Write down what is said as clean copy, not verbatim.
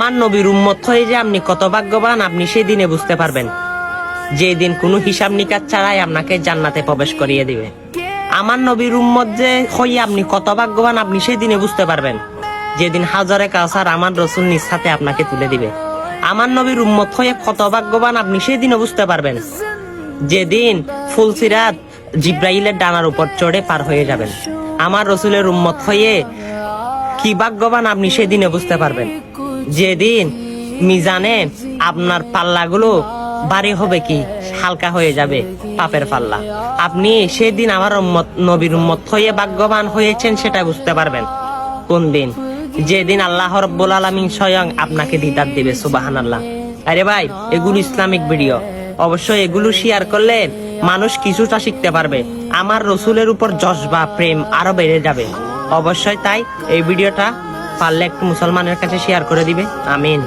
আমার নবীর উম্মত হয়ে যে আপনি কত ভাগ্যবান আপনি সেই দিনে বুঝতে পারবেন, যে দিন কোনো হিসাব নিকাশ ছাড়াই আপনাকে জান্নাতে প্রবেশ করিয়ে দিবে। আমার নবীর উম্মত যে হয়ে আপনি কত ভাগ্যবান আপনি সেই দিনে বুঝতে পারবেন, যেদিন হাজারে কাউসার আমার রসুল নিজ হাতে আপনাকে তুলে দিবে। আমার নবীর উম্মত হয়ে কত ভাগ্যবান আপনি সেই দিনে বুঝতে পারবেন, যেদিন ফুলসিরাত জিব্রাইলের ডানার উপর চড়ে পার হয়ে যাবেন। আমার রসুলের উম্মত হয়ে কি ভাগ্যবান আপনি সেদিনে বুঝতে পারবেন, যেদিন মিজানে আপনার পাল্লাগুলো ভারী হবে কি হালকা হয়ে যাবে পাপের পাল্লা। আপনি সেদিন আমার নবীর উম্মত হয়ে ভাগ্যবান হয়েছেন সেটা বুঝতে পারবেন কোন দিন, যেদিন আল্লাহ রাব্বুল আলামিন স্বয়ং আপনাকে দিদার দিবে। সুবহানাল্লাহ। আরে ভাই, এগুলো ইসলামিক ভিডিও, অবশ্যই এগুলো শেয়ার করলে মানুষ কিছুটা শিখতে পারবে, আমার রসুলের উপর জজবা প্রেম আরো বেড়ে যাবে। অবশ্যই তাই এই ভিডিওটা পারলে একটু মুসলমানের কাছে শেয়ার করে দিবে। আমিন।